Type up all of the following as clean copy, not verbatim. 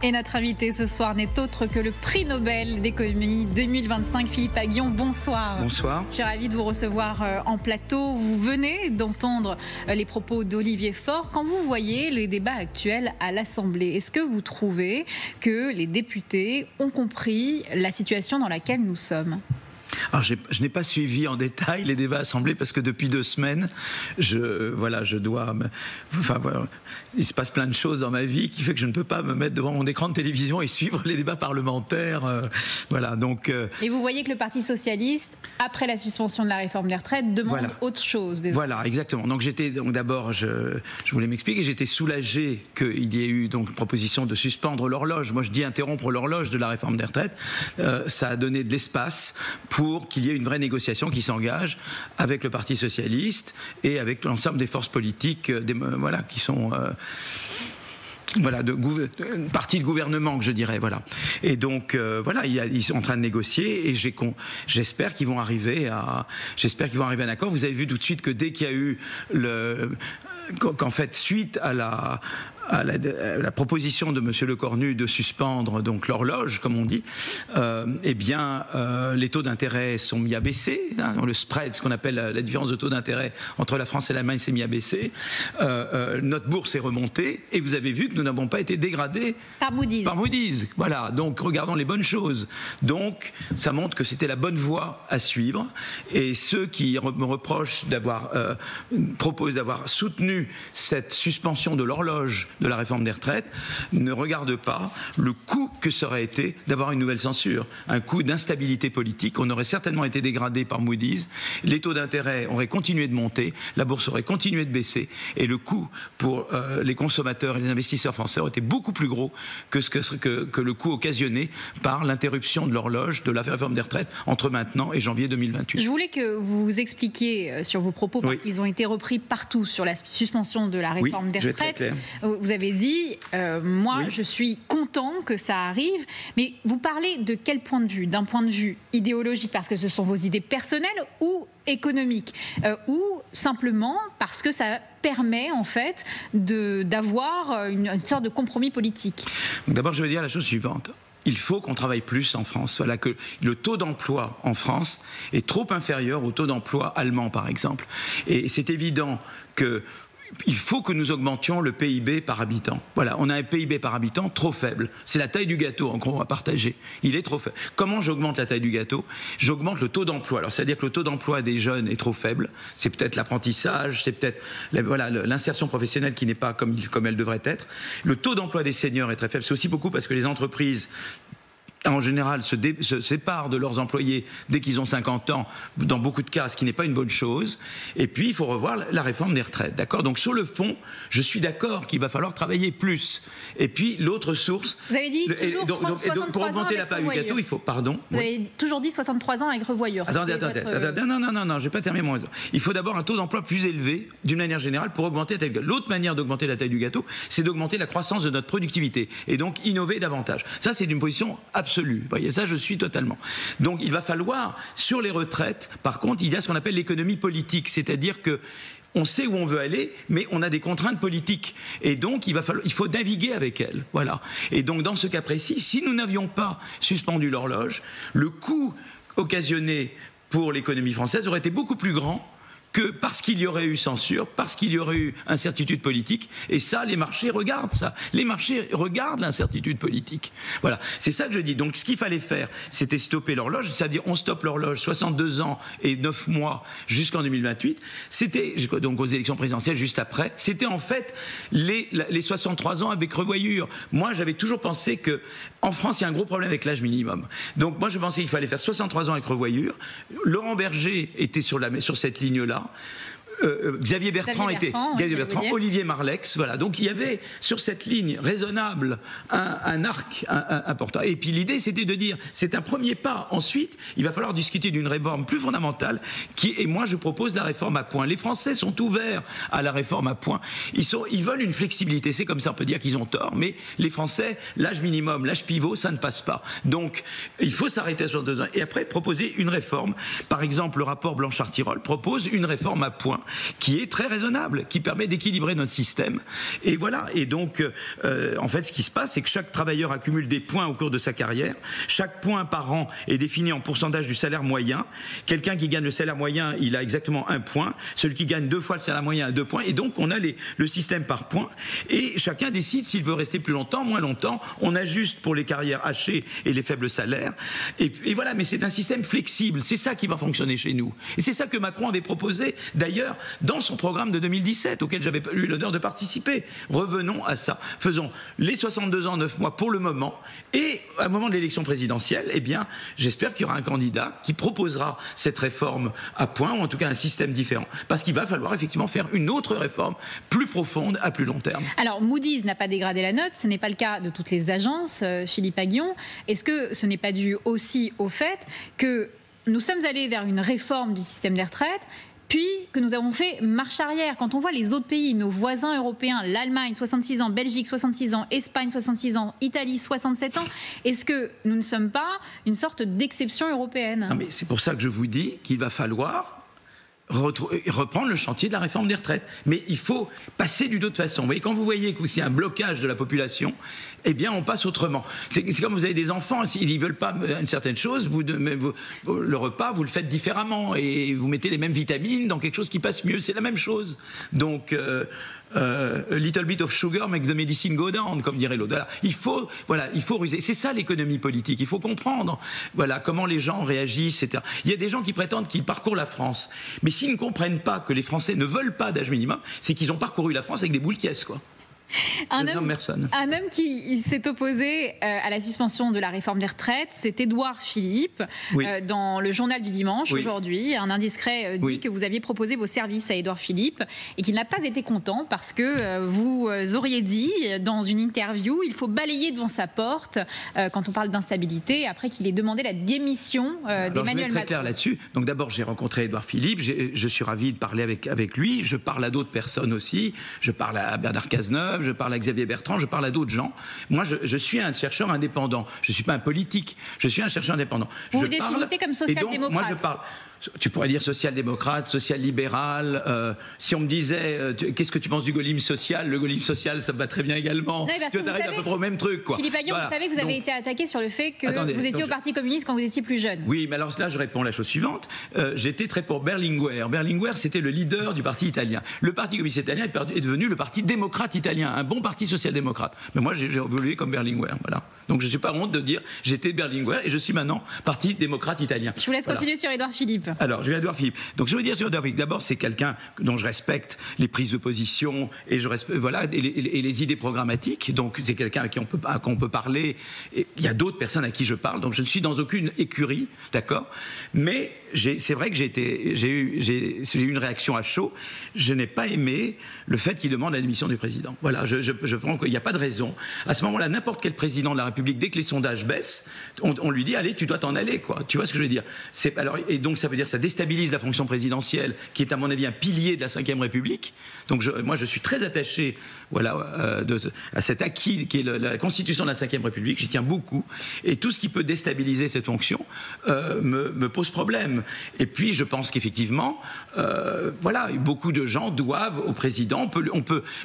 Et notre invité ce soir n'est autre que le prix Nobel d'économie 2025, Philippe Aghion. Bonsoir. Bonsoir. Je suis ravie de vous recevoir en plateau. Vous venez d'entendre les propos d'Olivier Faure. Quand vous voyez les débats actuels à l'Assemblée, est-ce que vous trouvez que les députés ont compris la situation dans laquelle nous sommes ? Alors, je n'ai pas suivi en détail les débats assemblés parce que depuis 2 semaines, il se passe plein de choses dans ma vie qui fait que je ne peux pas me mettre devant mon écran de télévision et suivre les débats parlementaires. Et vous voyez que le Parti socialiste, après la suspension de la réforme des retraites, demande autre chose. Voilà, exactement. Donc d'abord, je voulais m'expliquer, j'étais soulagé qu'il y ait eu donc une proposition de suspendre l'horloge. Moi, je dis interrompre l'horloge de la réforme des retraites. Ça a donné de l'espace pour qu'il y ait une vraie négociation qui s'engage avec le Parti socialiste et avec l'ensemble des forces politiques qui sont partie de gouvernement, que je dirais. Voilà. Et donc, ils sont en train de négocier et j'espère qu'ils vont arriver à un accord. Vous avez vu tout de suite que dès qu'il y a eu qu'en fait, suite à la proposition de M. Lecornu de suspendre donc l'horloge, comme on dit, les taux d'intérêt sont mis à baisser. Le spread, ce qu'on appelle la différence de taux d'intérêt entre la France et l'Allemagne, s'est mis à baisser. Notre bourse est remontée et vous avez vu que nous n'avons pas été dégradés par Moody's. Voilà, donc regardons les bonnes choses. Donc, ça montre que c'était la bonne voie à suivre. Et ceux qui me reprochent d'avoir soutenu cette suspension de l'horloge de la réforme des retraites ne regardent pas le coût que ça aurait été d'avoir une nouvelle censure, un coût d'instabilité politique. On aurait certainement été dégradé par Moody's, les taux d'intérêt auraient continué de monter, la bourse aurait continué de baisser et le coût pour les consommateurs et les investisseurs français aurait été beaucoup plus gros que le coût occasionné par l'interruption de l'horloge de la réforme des retraites entre maintenant et janvier 2028. Je voulais que vous expliquiez sur vos propos, parce qu'ils ont été repris partout sur la suspension de la réforme des retraites. Vous avez dit, je suis content que ça arrive, mais vous parlez de quel point de vue ? D'un point de vue idéologique, parce que ce sont vos idées personnelles, ou économique, ou simplement parce que ça permet en fait d'avoir une sorte de compromis politique. D'abord, je veux dire la chose suivante. Il faut qu'on travaille plus en France. Voilà, que le taux d'emploi en France est trop inférieur au taux d'emploi allemand, par exemple. Et c'est évident qu'il faut que nous augmentions le PIB par habitant. Voilà, on a un PIB par habitant trop faible. C'est la taille du gâteau qu'on va partager. Il est trop faible. Comment j'augmente la taille du gâteau ? J'augmente le taux d'emploi. Alors, c'est-à-dire que le taux d'emploi des jeunes est trop faible. C'est peut-être l'apprentissage, c'est peut-être l'insertion professionnelle qui n'est pas comme elle devrait être. Le taux d'emploi des seniors est très faible. C'est aussi beaucoup parce que les entreprises en général, se séparent de leurs employés dès qu'ils ont 50 ans, dans beaucoup de cas, ce qui n'est pas une bonne chose. Et puis, il faut revoir la réforme des retraites, d'accord ? Donc, sur le fond, je suis d'accord qu'il va falloir travailler plus. Et puis, l'autre source... Vous avez dit toujours 63 pour augmenter la part du gâteau, il faut... Pardon ? Vous avez toujours dit 63 ans avec revoyure. Attendez. Non, je n'ai pas terminé mon raison. Il faut d'abord un taux d'emploi plus élevé, d'une manière générale, pour augmenter la taille du gâteau. L'autre manière d'augmenter la taille du gâteau, c'est d'augmenter la croissance de notre productivité. Et donc, innover davantage. Ça, c'est une position absolue. Vous voyez, ça, je suis totalement. Donc, il va falloir, sur les retraites, par contre, il y a ce qu'on appelle l'économie politique, c'est-à-dire que on sait où on veut aller, mais on a des contraintes politiques. Et donc, il faut naviguer avec elles. Voilà. Et donc, dans ce cas précis, si nous n'avions pas suspendu l'horloge, le coût occasionné pour l'économie française aurait été beaucoup plus grand que parce qu'il y aurait eu censure, parce qu'il y aurait eu incertitude politique. Et ça, les marchés regardent ça. Les marchés regardent l'incertitude politique. Voilà, c'est ça que je dis. Donc, ce qu'il fallait faire, c'était stopper l'horloge. C'est-à-dire, on stoppe l'horloge 62 ans et 9 mois jusqu'en 2028. C'était, donc aux élections présidentielles juste après, c'était en fait les 63 ans avec revoyure. Moi, j'avais toujours pensé que en France, il y a un gros problème avec l'âge minimum. Donc, moi, je pensais qu'il fallait faire 63 ans avec revoyure. Laurent Berger était sur cette ligne-là. Xavier Bertrand, Olivier Marleix, voilà. Donc il y avait sur cette ligne raisonnable un arc important. Et puis l'idée, c'était de dire, c'est un premier pas. Ensuite, il va falloir discuter d'une réforme plus fondamentale et moi je propose la réforme à points. Les Français sont ouverts à la réforme à points. Ils veulent une flexibilité. C'est comme ça, on peut dire qu'ils ont tort, mais les Français, l'âge minimum, l'âge pivot, ça ne passe pas. Donc il faut s'arrêter sur 2 ans et après proposer une réforme. Par exemple, le rapport Blanchard-Tirole propose une réforme à points qui est très raisonnable, qui permet d'équilibrer notre système. Et voilà. Et donc, en fait, ce qui se passe, c'est que chaque travailleur accumule des points au cours de sa carrière. Chaque point par an est défini en pourcentage du salaire moyen. Quelqu'un qui gagne le salaire moyen, il a exactement 1 point. Celui qui gagne 2 fois le salaire moyen a 2 points. Et donc, on a le système par points. Et chacun décide s'il veut rester plus longtemps, moins longtemps. On ajuste pour les carrières hachées et les faibles salaires. Et voilà, mais c'est un système flexible. C'est ça qui va fonctionner chez nous. Et c'est ça que Macron avait proposé, d'ailleurs, dans son programme de 2017, auquel j'avais eu l'honneur de participer. Revenons à ça. Faisons les 62 ans, 9 mois pour le moment. Et à un moment de l'élection présidentielle, eh bien, j'espère qu'il y aura un candidat qui proposera cette réforme à point, ou en tout cas un système différent. Parce qu'il va falloir effectivement faire une autre réforme plus profonde à plus long terme. Alors, Moody's n'a pas dégradé la note. Ce n'est pas le cas de toutes les agences, Philippe Aghion. Est-ce que ce n'est pas dû aussi au fait que nous sommes allés vers une réforme du système des retraites, puis que nous avons fait marche arrière? Quand on voit les autres pays, nos voisins européens, l'Allemagne 66 ans, Belgique 66 ans, Espagne 66 ans, Italie 67 ans, est-ce que nous ne sommes pas une sorte d'exception européenne? Non, mais c'est pour ça que je vous dis qu'il va falloir reprendre le chantier de la réforme des retraites. Mais il faut passer d'une autre façon. Vous voyez, quand vous voyez que c'est un blocage de la population, eh bien, on passe autrement. C'est comme vous avez des enfants, s'ils ne veulent pas une certaine chose, le repas, vous le faites différemment et vous mettez les mêmes vitamines dans quelque chose qui passe mieux. C'est la même chose. Donc, a little bit of sugar makes the medicine go down, comme dirait l'autre. Voilà, il faut ruser. C'est ça l'économie politique. Il faut comprendre comment les gens réagissent, etc. Il y a des gens qui prétendent qu'ils parcourent la France. Mais s'ils ne comprennent pas que les Français ne veulent pas d'âge minimum, c'est qu'ils ont parcouru la France avec des boules qui quoi. Un homme qui s'est opposé à la suspension de la réforme des retraites, c'est Édouard Philippe. Oui. Dans le journal du dimanche, aujourd'hui, un indiscret dit que vous aviez proposé vos services à Édouard Philippe et qu'il n'a pas été content parce que vous auriez dit dans une interview il faut balayer devant sa porte quand on parle d'instabilité, après qu'il ait demandé la démission d'Emmanuel Macron. Je vais être très clair là-dessus. Donc d'abord, j'ai rencontré Édouard Philippe, je suis ravi de parler avec lui, je parle à d'autres personnes aussi, je parle à Bernard Cazeneuve, je parle à Xavier Bertrand, je parle à d'autres gens. Moi, je suis un chercheur indépendant. Je ne suis pas un politique. Je suis un chercheur indépendant. Vous vous définissez comme social-démocrate. Moi, je parle. Tu pourrais dire social-démocrate, social-libéral. Si on me disait qu'est-ce que tu penses du gaullisme social, le gaullisme social, ça me va très bien également. Tu arrives à peu près au même truc, quoi. Philippe Aghion, vous savez que vous avez été attaqué sur le fait que vous étiez au Parti communiste quand vous étiez plus jeune. Oui, mais alors là, je réponds la chose suivante. J'étais très pour Berlinguer. Berlinguer, c'était le leader du Parti italien. Le Parti communiste italien est devenu le Parti démocrate italien, un bon parti social-démocrate. Mais moi, j'ai évolué comme Berlinguer, voilà. Donc je ne suis pas honte de dire j'étais Berlinguer et je suis maintenant Parti démocrate italien. Je vous laisse continuer sur Édouard Philippe. Alors, je vais à Édouard Philippe. Donc, je veux dire sur Édouard Philippe, d'abord, c'est quelqu'un dont je respecte les prises de position et je respecte, et les idées programmatiques. Donc, c'est quelqu'un à qui on peut parler. Et il y a d'autres personnes à qui je parle. Donc, je ne suis dans aucune écurie, d'accord. Mais c'est vrai que j'ai eu une réaction à chaud. Je n'ai pas aimé le fait qu'il demande la démission du président. Voilà, je pense qu'il n'y a pas de raison. À ce moment-là, n'importe quel président de la République, dès que les sondages baissent, on lui dit allez, tu dois t'en aller, quoi. Tu vois ce que je veux dire? Et donc ça veut dire que ça déstabilise la fonction présidentielle, qui est à mon avis un pilier de la Ve République. Donc moi je suis très attaché, à cet acquis qui est la Constitution de la Ve République. J'y tiens beaucoup. Et tout ce qui peut déstabiliser cette fonction me pose problème. Et puis je pense qu'effectivement, beaucoup de gens doivent au président.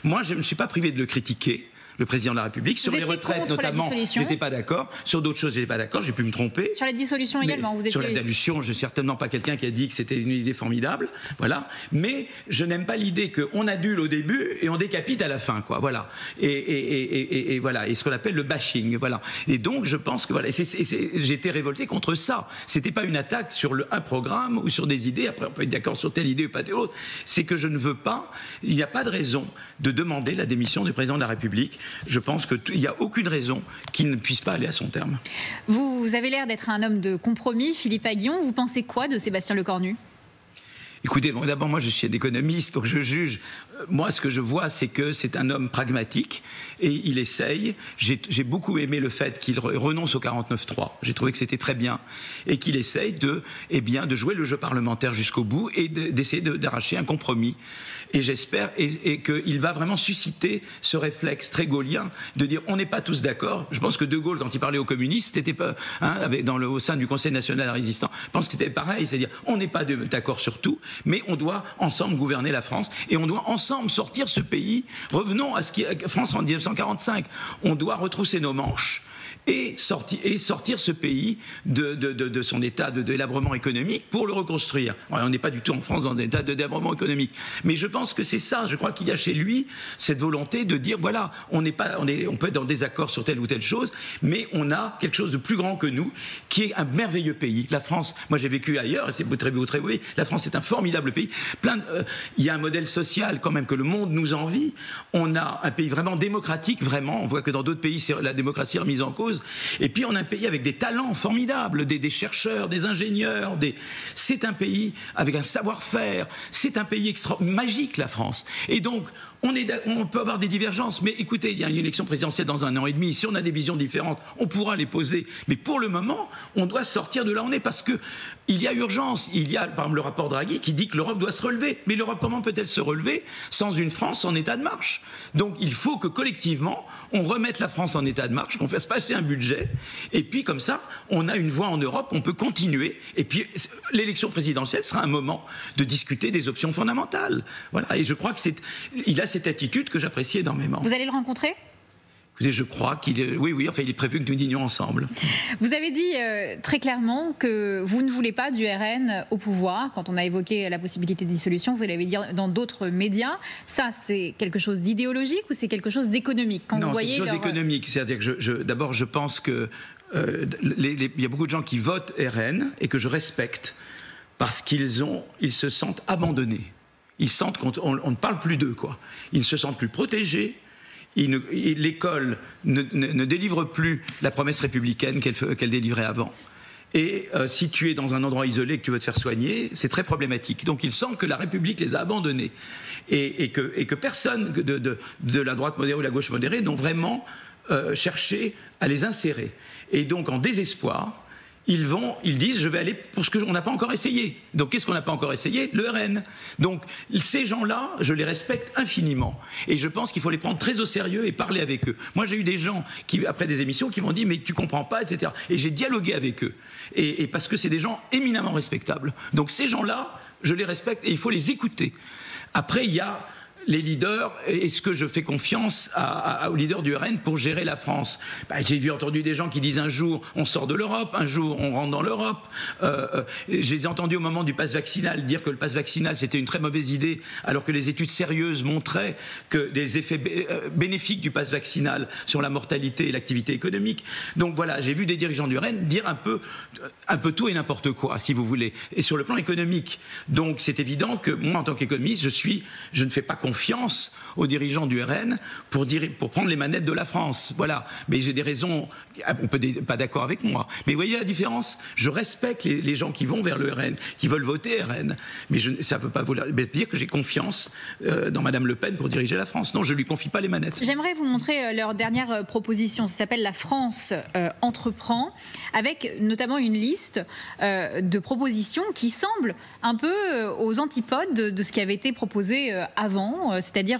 Moi, je ne me suis pas privé de le critiquer. Le président de la République. Sur les retraites, notamment, je n'étais pas d'accord. Sur d'autres choses, je n'étais pas d'accord. J'ai pu me tromper. Sur la dissolution également, vous étiez... Sur la dissolution, je ne suis certainement pas quelqu'un qui a dit que c'était une idée formidable. Voilà. Mais je n'aime pas l'idée qu'on adule au début et on décapite à la fin, quoi. Voilà. Et voilà. Et ce qu'on appelle le bashing. Voilà. Et donc, je pense que j'ai été révolté contre ça. C'était pas une attaque sur un programme ou sur des idées. Après, on peut être d'accord sur telle idée ou pas telle autre. C'est que je ne veux pas. Il n'y a pas de raison de demander la démission du président de la République. Je pense qu'il n'y a aucune raison qu'il ne puisse pas aller à son terme. Vous avez l'air d'être un homme de compromis, Philippe Aghion. Vous pensez quoi de Sébastien Lecornu ? Écoutez, d'abord, moi, je suis un économiste, donc je juge. Moi, ce que je vois, c'est que c'est un homme pragmatique et il essaye. J'ai beaucoup aimé le fait qu'il renonce au 49.3. J'ai trouvé que c'était très bien et qu'il essaye de jouer le jeu parlementaire jusqu'au bout et d'essayer d'arracher un compromis. Et j'espère et qu'il va vraiment susciter ce réflexe très gaullien de dire on n'est pas tous d'accord. Je pense que De Gaulle, quand il parlait aux communistes, c'était pas au sein du Conseil national de la résistance. Je pense que c'était pareil, c'est-à-dire on n'est pas d'accord sur tout, mais on doit ensemble gouverner la France et on doit ensemble sortir ce pays. Revenons à ce qui est France en 1945. On doit retrousser nos manches et sortir ce pays de son état de délabrement économique pour le reconstruire. Alors, on n'est pas du tout en France dans un état de délabrement économique, mais je pense que c'est ça. Je crois qu'il y a chez lui cette volonté de dire voilà, on peut être en désaccord sur telle ou telle chose, mais on a quelque chose de plus grand que nous, qui est un merveilleux pays. La France, moi j'ai vécu ailleurs, c'est très beau, très beau. La France est un formidable pays. Il y a un modèle social quand même que le monde nous envie. On a un pays vraiment démocratique, vraiment. On voit que dans d'autres pays, la démocratie est remise en cause. Et puis on a un pays avec des talents formidables, des chercheurs, des ingénieurs. C'est un pays avec un savoir-faire. C'est un pays magique, la France. Et donc on peut avoir des divergences, mais écoutez, il y a une élection présidentielle dans 1 an et demi. Si on a des visions différentes, on pourra les poser. Mais pour le moment, on doit sortir de là où on est parce que il y a urgence. Il y a, par exemple, le rapport Draghi qui dit que l'Europe doit se relever. Mais l'Europe, comment peut-elle se relever sans une France en état de marche? Donc il faut que collectivement, on remette la France en état de marche, qu'on fasse passer un budget, et puis comme ça, on a une voie en Europe, on peut continuer. Et puis l'élection présidentielle sera un moment de discuter des options fondamentales. Voilà. Et je crois qu'il a cette attitude que j'apprécie énormément. Vous allez le rencontrer ? Écoutez, je crois qu'il est... Oui, enfin, il est prévu que nous dînions ensemble. Vous avez dit très clairement que vous ne voulez pas du RN au pouvoir. Quand on a évoqué la possibilité de dissolution, vous l'avez dit dans d'autres médias. Ça, c'est quelque chose d'idéologique ou c'est quelque chose d'économique? Non, c'est quelque chose d'économique. C'est-à-dire que d'abord, je pense que il y a beaucoup de gens qui votent RN et que je respecte parce qu'ils se sentent abandonnés. Ils sentent qu'on ne parle plus d'eux, quoi. Ils ne se sentent plus protégés. L'école ne délivre plus la promesse républicaine qu'elle délivrait avant. Et si tu es dans un endroit isolé et que tu veux te faire soigner, c'est très problématique. Donc ils sentent que la République les a abandonnés et que personne de la droite modérée ou la gauche modérée n'ont vraiment cherché à les insérer. Et donc en désespoir, ils disent je vais aller pour ce qu'on n'a pas encore essayé. Donc qu'est-ce qu'on n'a pas encore essayé? Le RN. Donc ces gens-là, je les respecte infiniment. Et je pense qu'il faut les prendre très au sérieux et parler avec eux. Moi j'ai eu des gens après des émissions qui m'ont dit mais tu comprends pas, etc. Et j'ai dialogué avec eux. Et parce que c'est des gens éminemment respectables. Donc ces gens-là, je les respecte et il faut les écouter. Après il y a les leaders, est-ce que je fais confiance aux leaders du RN pour gérer la France? J'ai entendu des gens qui disent un jour on sort de l'Europe, un jour on rentre dans l'Europe. Je les ai entendus au moment du pass vaccinal dire que le pass vaccinal c'était une très mauvaise idée, alors que les études sérieuses montraient que des effets bénéfiques du pass vaccinal sur la mortalité et l'activité économique. Donc voilà, j'ai vu des dirigeants du RN dire un peu tout et n'importe quoi, si vous voulez, et sur le plan économique. Donc c'est évident que moi, en tant qu'économiste, je ne fais pas confiance aux dirigeants du RN pour prendre les manettes de la France. Voilà. Mais j'ai des raisons, on peut pas d'accord avec moi. Mais vous voyez la différence? Je respecte les gens qui vont vers le RN, qui veulent voter RN. Mais ça ne veut pas dire que j'ai confiance dans Madame Le Pen pour diriger la France. Non, je ne lui confie pas les manettes. J'aimerais vous montrer leur dernière proposition. Ça s'appelle La France entreprend, avec notamment une liste de propositions qui semblent un peu aux antipodes de ce qui avait été proposé avant. C'est-à-dire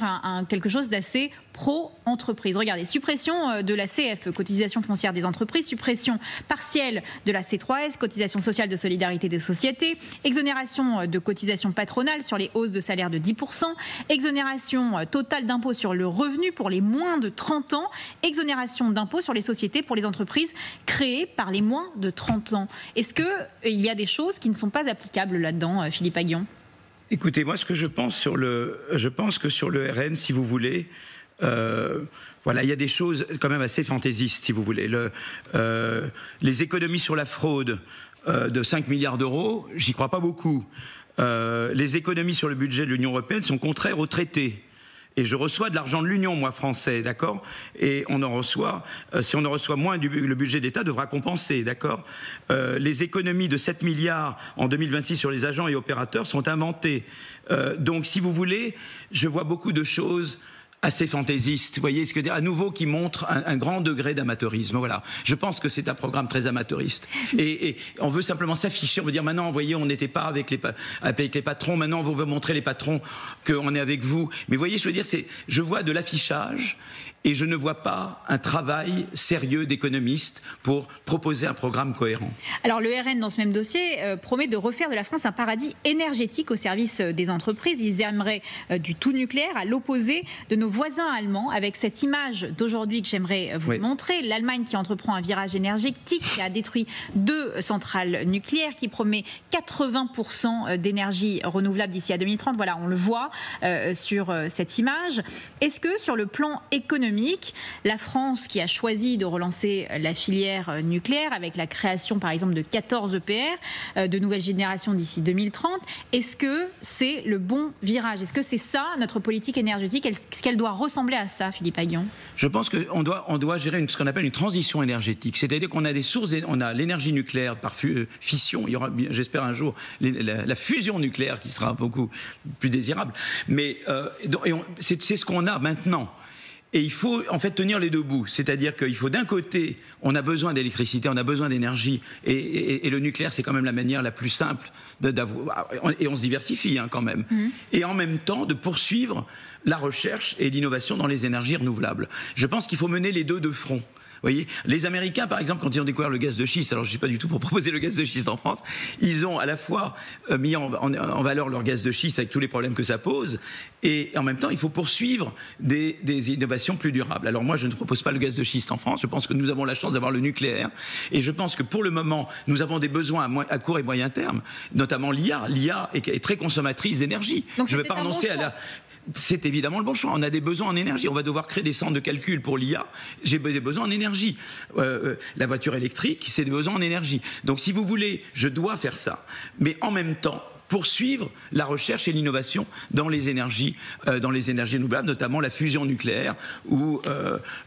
quelque chose d'assez pro-entreprise. Regardez, suppression de la CFE, cotisation foncière des entreprises, suppression partielle de la C3S, cotisation sociale de solidarité des sociétés, exonération de cotisation patronale sur les hausses de salaire de 10%, exonération totale d'impôt sur le revenu pour les moins de 30 ans, exonération d'impôt sur les sociétés pour les entreprises créées par les moins de 30 ans. Est-ce qu'il y a des choses qui ne sont pas applicables là-dedans, Philippe Aghion ? Écoutez, moi, ce que je pense que sur le RN, si vous voulez, voilà, il y a des choses quand même assez fantaisistes, si vous voulez. Les économies sur la fraude de 5 milliards d'euros, j'y crois pas beaucoup. Les économies sur le budget de l'Union européenne sont contraires au traité. Et je reçois de l'argent de l'Union, moi, français, d'accord? Et on en reçoit, si on en reçoit moins, le budget d'État devra compenser, d'accord? Les économies de 7 milliards en 2026 sur les agents et opérateurs sont inventées. Donc, si vous voulez, je vois beaucoup de choses assez fantaisiste, vous voyez ce que je veux dire, à nouveau qui montre un grand degré d'amateurisme. Voilà, je pense que c'est un programme très amateuriste. Et on veut simplement s'afficher, on veut dire maintenant, vous voyez, on n'était pas avec les patrons, maintenant on veut montrer les patrons qu'on est avec vous. Mais vous voyez, je veux dire, je vois de l'affichage Et je ne vois pas un travail sérieux d'économistes pour proposer un programme cohérent. Alors le RN, dans ce même dossier, promet de refaire de la France un paradis énergétique au service des entreprises. Ils aimeraient du tout nucléaire, à l'opposé de nos voisins allemands, avec cette image d'aujourd'hui que j'aimerais vous montrer. L'Allemagne qui entreprend un virage énergétique, qui a détruit 2 centrales nucléaires, qui promet 80% d'énergie renouvelable d'ici à 2030. Voilà, on le voit sur cette image. Est-ce que sur le plan économique, la France qui a choisi de relancer la filière nucléaire avec la création par exemple de 14 EPR de nouvelle génération d'ici 2030, est-ce que c'est le bon virage? Est-ce que c'est ça notre politique énergétique? Est-ce qu'elle doit ressembler à ça, Philippe Aghion? Je pense qu'on doit gérer ce qu'on appelle une transition énergétique, c'est-à-dire qu'on a des sources, on a l'énergie nucléaire par fission, il y aura j'espère un jour la fusion nucléaire qui sera beaucoup plus désirable, mais c'est ce qu'on a maintenant. Et il faut en fait tenir les deux bouts, c'est-à-dire qu'il faut d'un côté, on a besoin d'électricité, on a besoin d'énergie, et le nucléaire c'est quand même la manière la plus simple d'avoir, et on se diversifie quand même, et en même temps de poursuivre la recherche et l'innovation dans les énergies renouvelables. Je pense qu'il faut mener les deux de front. Vous voyez, les Américains, par exemple, quand ils ont découvert le gaz de schiste, alors je ne suis pas du tout pour proposer le gaz de schiste en France, ils ont à la fois mis en valeur leur gaz de schiste avec tous les problèmes que ça pose, et en même temps, il faut poursuivre des innovations plus durables. Alors moi, je ne propose pas le gaz de schiste en France, je pense que nous avons la chance d'avoir le nucléaire, et je pense que pour le moment, nous avons des besoins à court et moyen terme, notamment l'IA. L'IA est très consommatrice d'énergie. Je ne vais pas renoncer à la... C'est évidemment le bon choix. On a des besoins en énergie. On va devoir créer des centres de calcul pour l'IA. J'ai des besoins en énergie. La voiture électrique, c'est des besoins en énergie. Donc, si vous voulez, je dois faire ça. Mais en même temps, poursuivre la recherche et l'innovation dans les énergies renouvelables, notamment la fusion nucléaire ou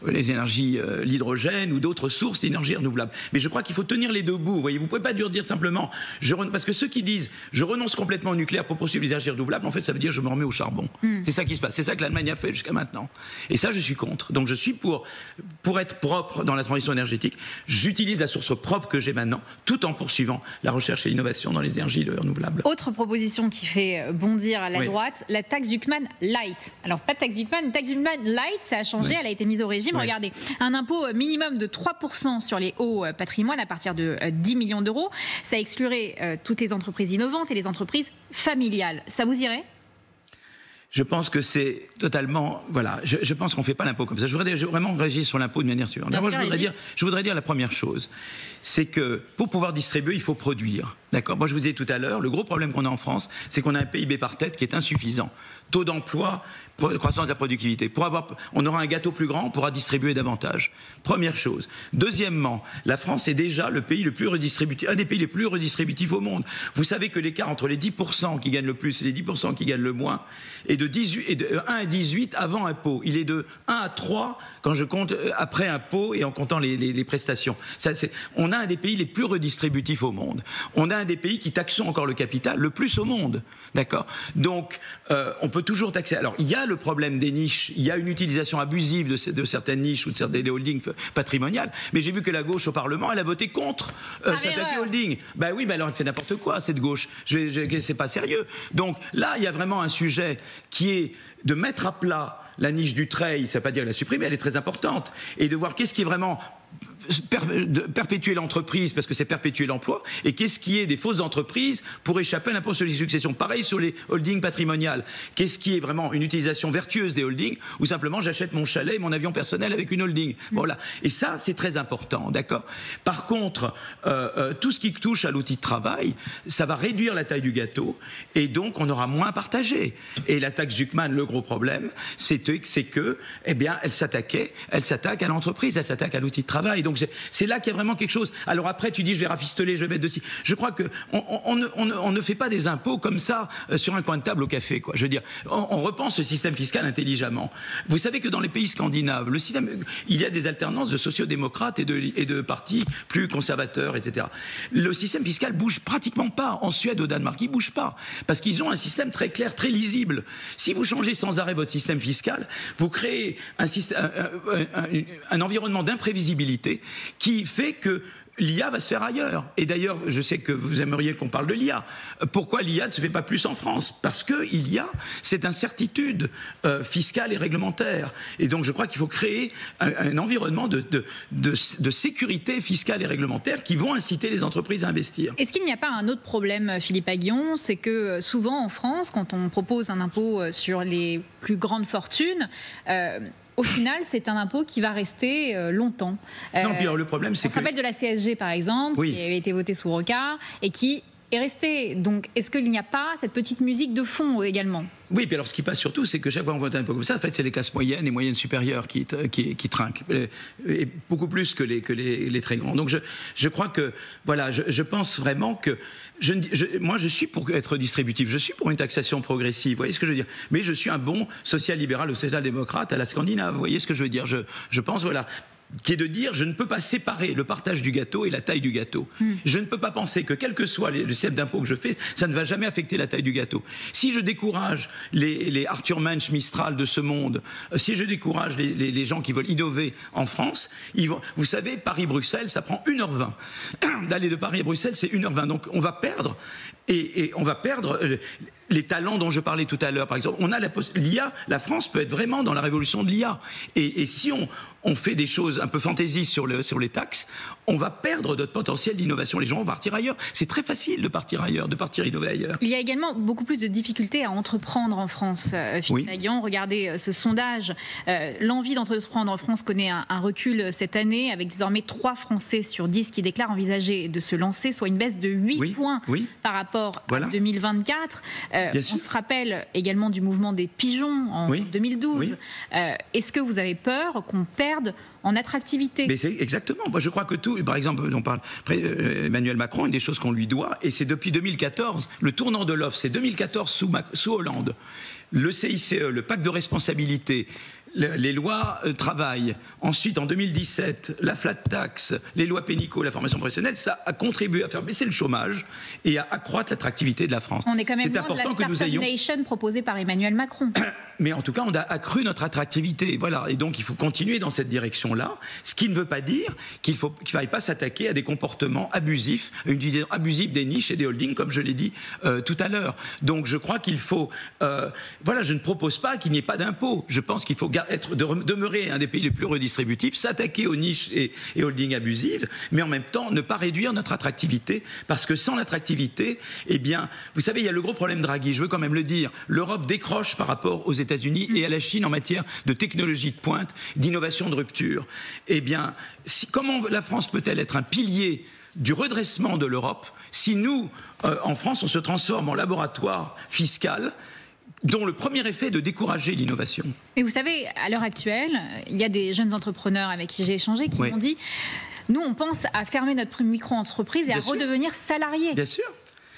les énergies, l'hydrogène ou d'autres sources d'énergie renouvelable. Mais je crois qu'il faut tenir les deux bouts. Vous voyez, vous ne pouvez pas dire simplement, parce que ceux qui disent je renonce complètement au nucléaire pour poursuivre les énergies renouvelables, en fait, ça veut dire je me remets au charbon. C'est ça qui se passe. C'est ça que l'Allemagne a fait jusqu'à maintenant. Et ça, je suis contre. Donc, je suis pour être propre dans la transition énergétique. J'utilise la source propre que j'ai maintenant, tout en poursuivant la recherche et l'innovation dans les énergies renouvelables. Autre proposition qui fait bondir à la droite, la taxe Zucman Light. Alors, pas de taxe Zucman, une taxe Zucman Light, ça a changé, elle a été mise au régime. Regardez, un impôt minimum de 3% sur les hauts patrimoines à partir de 10 millions d'euros. Ça exclurait toutes les entreprises innovantes et les entreprises familiales. Ça vous irait ? Je pense que c'est totalement... Voilà, je pense qu'on ne fait pas l'impôt comme ça. Je voudrais vraiment réagir sur l'impôt de manière suivante. Moi, je voudrais dire la première chose, c'est que pour pouvoir distribuer, il faut produire. D'accord ? Moi, je vous disais tout à l'heure, le gros problème qu'on a en France, c'est qu'on a un PIB par tête qui est insuffisant. Taux d'emploi, croissance de la productivité. On aura un gâteau plus grand, on pourra distribuer davantage. Première chose. Deuxièmement, la France est déjà le pays le plus redistributif, un des pays les plus redistributifs au monde. Vous savez que l'écart entre les 10% qui gagnent le plus et les 10% qui gagnent le moins est de 1 à 18 avant impôt. Il est de 1 à 3 quand je compte après impôt et en comptant les prestations. On a un des pays les plus redistributifs au monde. On a un des pays qui taxons encore le capital le plus au monde. D'accord ? Donc, on peut toujours taxer. Alors, il y a le problème des niches. Il y a une utilisation abusive de certaines niches ou de certaines holdings patrimoniales. Mais j'ai vu que la gauche au Parlement, elle a voté contre certaines holdings. Ben oui, ben alors elle fait n'importe quoi, cette gauche. C'est pas sérieux. Donc là, il y a vraiment un sujet qui est de mettre à plat la niche du trade. Ça ne veut pas dire la supprimer, elle est très importante. Et de voir qu'est-ce qui est vraiment perpétuer l'entreprise parce que c'est perpétuer l'emploi, et qu'est-ce qui est des fausses entreprises pour échapper à l'impôt sur les successions. Pareil sur les holdings patrimoniales. Qu'est-ce qui est vraiment une utilisation vertueuse des holdings, ou simplement j'achète mon chalet et mon avion personnel avec une holding. Voilà. Et ça, c'est très important, d'accord ? Par contre, tout ce qui touche à l'outil de travail, ça va réduire la taille du gâteau, et donc on aura moins à partager. Et la taxe Zucman, le gros problème, c'est que, eh bien, elle s'attaque à l'entreprise, elle s'attaque à l'outil de travail. Donc c'est là qu'il y a vraiment quelque chose. Alors après, tu dis, je vais rafistoler, je vais mettre dessus. Je crois qu'on ne fait pas des impôts comme ça sur un coin de table au café, quoi. Je veux dire, on repense le système fiscal intelligemment. Vous savez que dans les pays scandinaves, il y a des alternances de sociodémocrates et de partis plus conservateurs, etc. Le système fiscal bouge pratiquement pas. En Suède, au Danemark, il bouge pas. Parce qu'ils ont un système très clair, très lisible. Si vous changez sans arrêt votre système fiscal, vous créez un environnement d'imprévisibilité qui fait que l'IA va se faire ailleurs. Et d'ailleurs, je sais que vous aimeriez qu'on parle de l'IA. Pourquoi l'IA ne se fait pas plus en France? Parce qu'il y a cette incertitude fiscale et réglementaire. Et donc, je crois qu'il faut créer un environnement de sécurité fiscale et réglementaire qui vont inciter les entreprises à investir. Est-ce qu'il n'y a pas un autre problème, Philippe Aghion? C'est que souvent en France, quand on propose un impôt sur les plus grandes fortunes, au final, c'est un impôt qui va rester longtemps. Non, puis alors, le problème, c'est que... On se rappelle de la CSG, par exemple, qui avait été votée sous Rocard et qui est restée. Donc, est-ce qu'il n'y a pas cette petite musique de fond également? Oui, puis alors ce qui passe surtout, c'est que chaque fois qu'on vote un impôt comme ça, en fait, c'est les classes moyennes et moyennes supérieures qui trinquent, et beaucoup plus que les très grands. Donc je crois que, voilà, je pense vraiment que, moi je suis pour être distributif, je suis pour une taxation progressive, vous voyez ce que je veux dire? Mais je suis un bon social-libéral ou social-démocrate à la scandinave, vous voyez ce que je veux dire? Je pense, voilà, qui est de dire je ne peux pas séparer le partage du gâteau et la taille du gâteau. Je ne peux pas penser que quel que soit le système d'impôt que je fais, ça ne va jamais affecter la taille du gâteau. Si je décourage les Arthur Mensch, Mistral de ce monde, si je décourage les gens qui veulent innover en France, vous savez, Paris-Bruxelles, ça prend 1h20. D'aller de Paris à Bruxelles, c'est 1h20. Donc on va perdre, et on va perdre les talents dont je parlais tout à l'heure. Par exemple, l'IA, la France peut être vraiment dans la révolution de l'IA. Et si on fait des choses un peu fantaisistes sur les taxes, on va perdre notre potentiel d'innovation. Les gens vont partir ailleurs. C'est très facile de partir ailleurs, de partir innover ailleurs. Il y a également beaucoup plus de difficultés à entreprendre en France, Philippe Aghion. Regardez ce sondage. L'envie d'entreprendre en France connaît un recul cette année, avec désormais 3 Français sur 10 qui déclarent envisager de se lancer, soit une baisse de 8 points par rapport à 2024. On se rappelle également du mouvement des pigeons en 2012. Est-ce que vous avez peur qu'on perde en attractivité? Mais c'est exactement. Moi, je crois que tout, par exemple, on parle Emmanuel Macron, une des choses qu'on lui doit, et c'est depuis 2014, le tournant de l'offre, c'est 2014 sous Hollande. Le CICE, le pacte de responsabilité, les lois travail, ensuite en 2017, la flat tax, les lois pénico, la formation professionnelle, ça a contribué à faire baisser le chômage et à accroître l'attractivité de la France. On est quand même loin de la Startup Nation proposée par Emmanuel Macron. Mais en tout cas, on a accru notre attractivité. Voilà. Et donc, il faut continuer dans cette direction-là. Ce qui ne veut pas dire qu'il ne faille pas s'attaquer à des comportements abusifs, une utilisation abusive des niches et des holdings, comme je l'ai dit tout à l'heure. Donc, je crois qu'il faut... voilà, je ne propose pas qu'il n'y ait pas d'impôt. Je pense qu'il faut demeurer un des pays les plus redistributifs, s'attaquer aux niches et holdings abusives, mais en même temps, ne pas réduire notre attractivité. Parce que sans l'attractivité, eh bien, vous savez, il y a le gros problème Draghi. Je veux quand même le dire. L'Europe décroche par rapport aux États-Unis et à la Chine en matière de technologie de pointe, d'innovation de rupture. Eh bien, comment la France peut-elle être un pilier du redressement de l'Europe si nous, en France, on se transforme en laboratoire fiscal dont le premier effet est de décourager l'innovation? Mais vous savez, à l'heure actuelle, il y a des jeunes entrepreneurs avec qui j'ai échangé qui m'ont dit « Nous, on pense à fermer notre micro-entreprise et à redevenir salariés. » Bien sûr.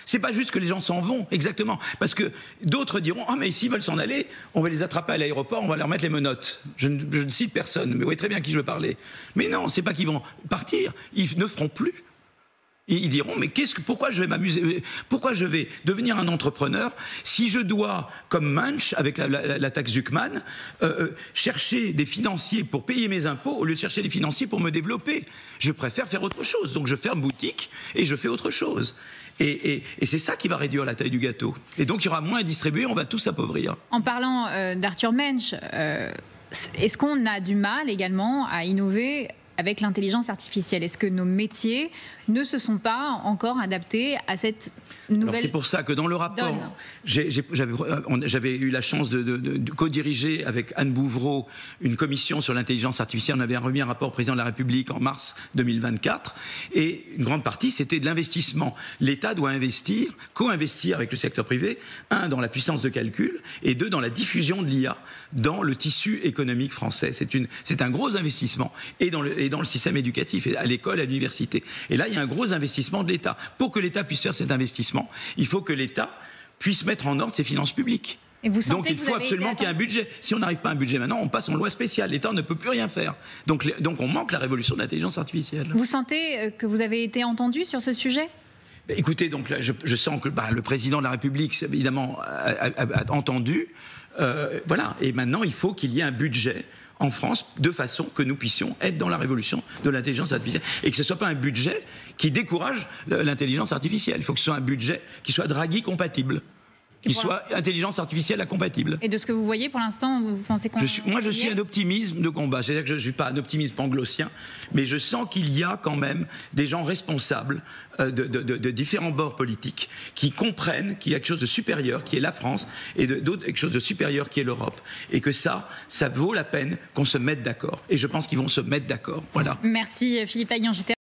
C'est pas juste que les gens s'en vont, exactement. Parce que d'autres diront « Ah, mais s'ils veulent s'en aller, on va les attraper à l'aéroport, on va leur mettre les menottes. » Je ne cite personne, mais vous voyez très bien à qui je veux parler. Mais non, c'est pas qu'ils vont partir, ils ne feront plus. Et ils diront, mais pourquoi je vais m'amuser? Pourquoi je vais devenir un entrepreneur si je dois, comme Munch, avec la taxe Zuckman, chercher des financiers pour payer mes impôts au lieu de chercher des financiers pour me développer? Je préfère faire autre chose. Donc je ferme boutique et je fais autre chose. Et c'est ça qui va réduire la taille du gâteau. Et donc il y aura moins à distribuer, on va tous s'appauvrir. En parlant d'Arthur Mensch, est-ce qu'on a du mal également à innover avec l'intelligence artificielle? Est-ce que nos métiers ne se sont pas encore adaptés à cette nouvelle... C'est pour ça que dans le rapport, j'avais eu la chance de co-diriger avec Anne Bouvreau une commission sur l'intelligence artificielle. On avait remis un rapport au président de la République en mars 2024. Et une grande partie, c'était de l'investissement. L'État doit investir, co-investir avec le secteur privé, 1, dans la puissance de calcul, et 2, dans la diffusion de l'IA dans le tissu économique français. C'est un gros investissement. Et dans le système éducatif, à l'école, à l'université. Et là, il y a un gros investissement de l'État. Pour que l'État puisse faire cet investissement, il faut que l'État puisse mettre en ordre ses finances publiques. Donc il faut absolument qu'il y ait un budget. Si on n'arrive pas à un budget maintenant, on passe en loi spéciale. L'État ne peut plus rien faire. Donc on manque la révolution de l'intelligence artificielle. Vous sentez que vous avez été entendu sur ce sujet ? Écoutez, donc là, je sens que le président de la République, évidemment, a entendu. Voilà. Et maintenant, il faut qu'il y ait un budget en France de façon que nous puissions être dans la révolution de l'intelligence artificielle et que ce ne soit pas un budget qui décourage l'intelligence artificielle. Il faut que ce soit un budget qui soit Draghi compatible. Qui soit intelligence artificielle incompatible. Et de ce que vous voyez pour l'instant, vous pensez qu'on... Moi, je suis un optimisme de combat. C'est-à-dire que je ne suis pas un optimisme panglossien, mais je sens qu'il y a quand même des gens responsables de différents bords politiques qui comprennent qu'il y a quelque chose de supérieur, qui est la France, et quelque chose de supérieur, qui est l'Europe. Et que ça vaut la peine qu'on se mette d'accord. Et je pense qu'ils vont se mettre d'accord. Voilà. Merci Philippe Aghian.